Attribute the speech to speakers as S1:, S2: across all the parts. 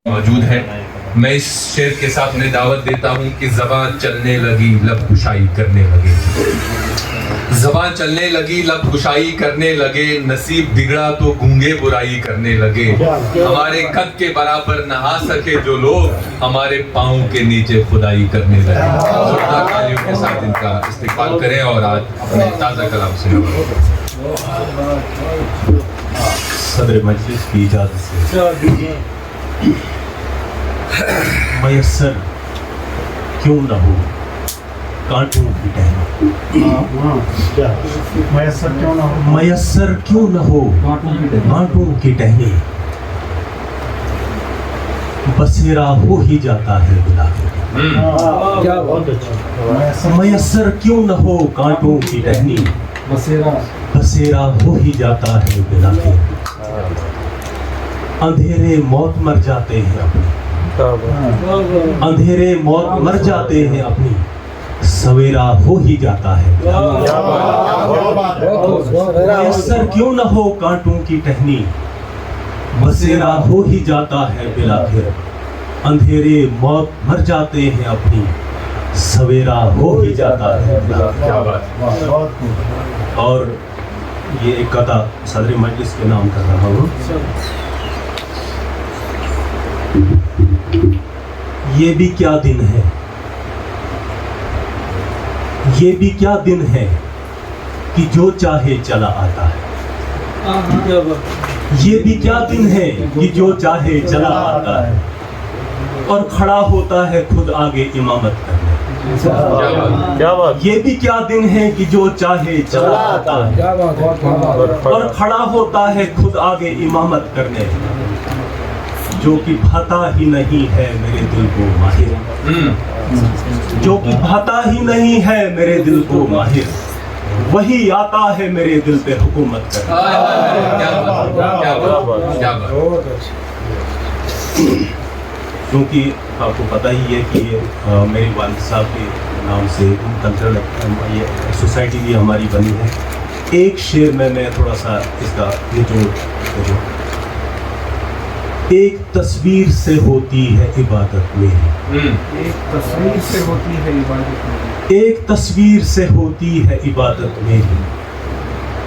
S1: موجود ہے. میں اس شعر کے ساتھ انہیں دعوت دیتا ہوں کہ زبان چلنے لگی لب کشائی کرنے لگے. زبان چلنے لگی لب کشائی کرنے لگے, نصیب بگڑا تو گونگے برائی کرنے لگے. ہمارے قد کے برابر نہ سکے جو لوگ, ہمارے پاؤں کے نیچے خدائی کرنے لگے. زوردار تالیوں کے ساتھ ان کا استقبال کریں اور آج اپنے تازہ کلام سنیں.
S2: صدر مجلس کی اجازت سے میسر کیوں نہ ہو کانٹوں کی ٹہنی, میسر کیوں نہ ہو کانٹوں کی ٹہنی, بسیرا ہو ہی جاتا ہے بلا کے. میسر کیوں نہ ہو کانٹوں کی ٹہنی, بسیرا ہو ہی جاتا ہے بلا کے. اندھیرے موت مر جاتے ہیں اپنی, اندھیرے موت مر جاتے ہیں اپنی, سویرا ہو ہی جاتا ہے. میسر کیوں نہ ہو کانٹوں کی ٹہنی, بسیرا ہو ہی جاتا ہے بالآخر. اندھیرے موت مر جاتے ہیں اپنی, سویرا ہو ہی جاتا ہے. اور یہ ایک قطع صدر مجلس کے نام کر رہا ہوں. یہ بھی کیا دن ہے, یہ بھی کیا دن ہے کہ جو چاہے چلا آتا ہے. یہ بھی کیا دن ہے کہ جو چاہے چلا آتا ہے, اور کھڑا ہوتا ہے خود آگے امامت کرنے. یہ بھی کیا دن ہے کہ جو چاہے چلا آتا ہے, اور کھڑا ہوتا ہے خود آگے امامت کرنے. جو کہ بھاتا ہی نہیں ہے میرے دل کو ماہر, جو کہ بھاتا ہی نہیں ہے میرے دل کو ماہر, وہی آتا ہے میرے دل پہ حکومت کرنے. کیونکہ آپ کو پتہ ہی ہے کہ میرے والد صاحب کے نام سے کلچرل سوسائٹی بھی ہماری بنی ہے. ایک شعر میں تھوڑا سا اس کا نچوڑ کروں. ایک تصویر سے ہوتی ہے عبادت میری,
S3: ایک تصویر سے ہوتی ہے عبادت میری,
S2: ایک تصویر سے ہوتی ہے عبادت میری,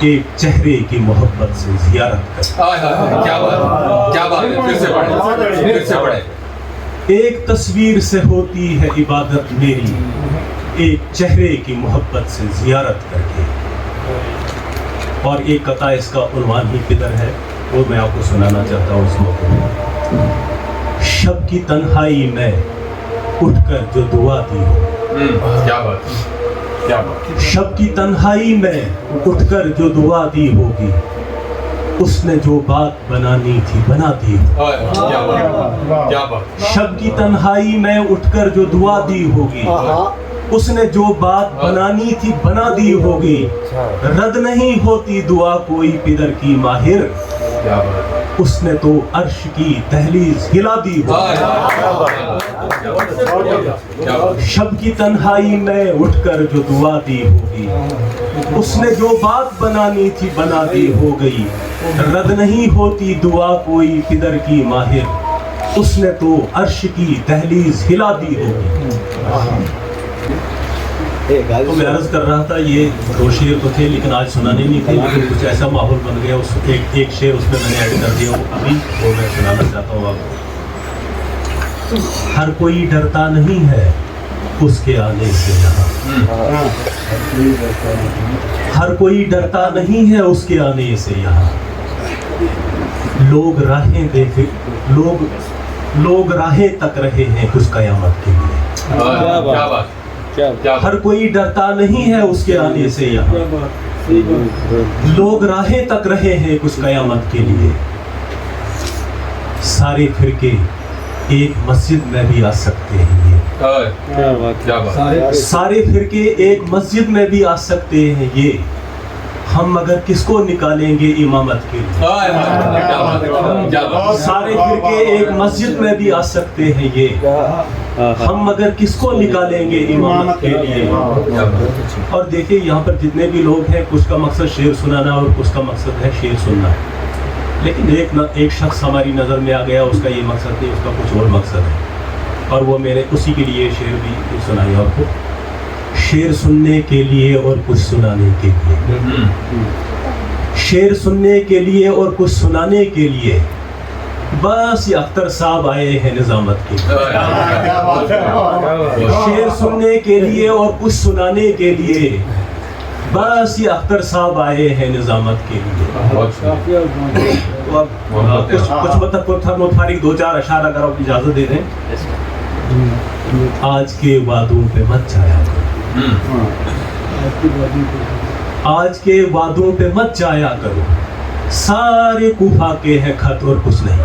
S2: ایک چہرے کی محبت سے زیارت کر.
S1: کیا بات ہے, پھر سے پڑھیں, پھر سے پڑھیں.
S2: ایک تصویر سے ہوتی ہے عبادت میری, ایک چہرے کی محبت سے زیارت کر کے. اور ایک قطع اس کا عنوان ہی کدھر ہے, وہ میں آپ کو سنانا چاہتا ہوں اس موقع میں. شب کی تنہائی میں اٹھ کر جو دعا دی ہو,
S1: کیا بات, کیا بات.
S2: شب کی تنہائی میں اٹھ کر جو دعا دی ہوگی, اس نے جو بات بنانی تھی بنا دی ہوگی.
S1: کیا بات.
S2: شب کی تنہائی میں اٹھ کر جو دعا دی ہوگی, اس نے جو بات بنانی تھی بنا دی ہوگی. رد نہیں ہوتی دعا کوئی پدر کی ماہر, اس نے تو عرش کی دہلیز ہلا دی ہوگی. شب کی تنہائی میں اٹھ کر جو دعا دی ہوگی, اس نے جو بات بنانی تھی بنا دی ہو گئی. رد نہیں ہوتی دعا کوئی پدر کی ماہر, اس نے تو عرش کی دہلیز ہلا دی ہوگی. تو میں عرض کر رہا تھا یہ دو شعر تو تھے لیکن آج سنانے نہیں تھے, لیکن کچھ ایسا ماحول بن گیا, اس ایک شعر اس میں نے ایڈ کر دیا, وہ ابھی وہ میں سنانا چاہتا ہوں آپ کو. ہر کوئی ڈرتا نہیں ہے اس کے آنے سے یہاں, ہر کوئی ڈرتا نہیں ہے اس کے آنے سے یہاں. لوگ راہیں دیکھے, لوگ راہیں تک رہے ہیں کچھ قیامت کے لیے.
S1: کیا بات.
S2: ہر کوئی ڈرتا نہیں ہے اس کے آنے سے یہاں, لوگ راہیں تک رہے ہیں کچھ قیامت کے لیے. سارے فرقے ایک مسجد میں بھی آ سکتے ہیں یہ, سارے فرقے ایک مسجد میں بھی آ سکتے ہیں یہ, ہم مگر کس کو نکالیں گے امامت کے لیے. سارے فرقے ایک مسجد میں بھی آ سکتے ہیں یہ, ہم مگر کس کو نکالیں گے امامت کے لیے. اور دیکھیں یہاں پر جتنے بھی لوگ ہیں, کچھ کا مقصد شعر سنانا اور کچھ کا مقصد ہے شعر سننا. لیکن ایک شخص ہماری نظر میں آ گیا, اس کا یہ مقصد نہیں, اس کا کچھ اور مقصد ہے, اور وہ میں نے اسی کے لیے شعر بھی سنایا آپ کو. شعر سننے کے لیے اور کچھ سنانے کے لیے, شعر سننے کے لیے اور کچھ سنانے کے لیے, بس یہ اختر صاحب آئے ہیں نظامت کے لیے. شعر سننے کے لیے اور کچھ سنانے کے لیے, بس یہ اختر صاحب آئے ہیں نظامت کے لیے. کچھ متفارق دو چار اشعار اگر آپ اجازت دے دیں. آج کے وعدوں پہ مت جایا کرو, آج کے وعدوں پہ مت جایا کرو, سارے کوفہ کے ہیں خط اور کچھ نہیں.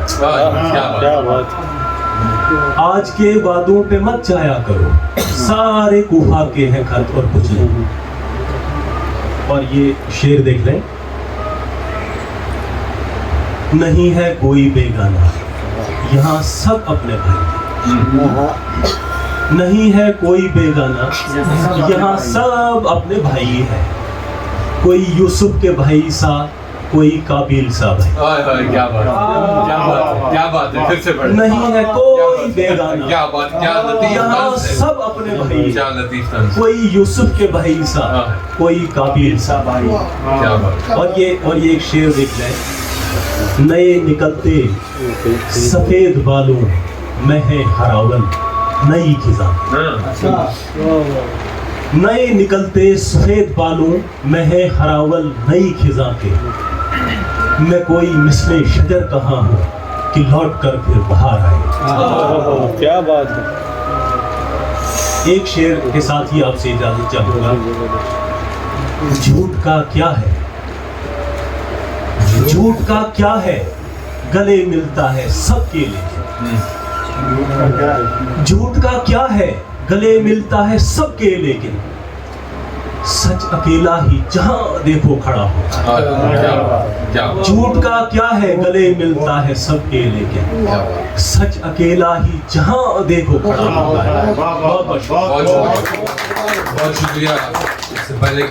S2: آج کے وعدوں پہ مت جایا کرو, سارے کوفہ کے ہیں خط اور کچھ نہیں. اور یہ شعر دیکھ لیں. نہیں ہے کوئی بیگانہ, یہاں سب اپنے بھائی. نہیں ہے کوئی بیگانہ, یہاں سب اپنے بھائی ہیں. کوئی یوسف کے بھائی سا, کوئی کابیل سا بھائی.
S1: کیا بات ہے, پھر سے پڑھ.
S2: نہیں ہے کوئی بیگانہ,
S1: کیا بات, کیا لطیف
S2: یہاں
S1: انداز ہے.
S2: سب اپنے بھائی.
S1: کیا لطیف انداز.
S2: کوئی یوسف کے بھائی سا, کوئی کابیل سا بھائی.
S1: کیا بات.
S2: اور یہ ایک شعر دیکھ لیں. نئے نکلتے سفید بالوں میں ہے ہراول نئی خزاں. نئے نکلتے سفید بالوں میں ہے ہراول نئی خزاں کے. میں کوئی مثل شجر کہاں ہوں کہ لوٹ کر پھر باہر آئے.
S3: کیا بات ہے.
S2: ایک شعر کے ساتھ ہی آپ سے اجازت چاہوں گا. جھوٹ کا کیا ہے, جھوٹ کا کیا ہے, گلے ملتا ہے سب کے لیے. جھوٹ کا کیا ہے, گلے ملتا ہے سب کے لیکن سچ اکیلا ہی جہاں دیکھو کھڑا ہوتا. جھوٹ کا کیا ہے, گلے ملتا ہے سب کے لیکن سچ اکیلا ہی جہاں دیکھو کھڑا ہوتا ہے.
S1: بہت شکریہ. اس سے پہلے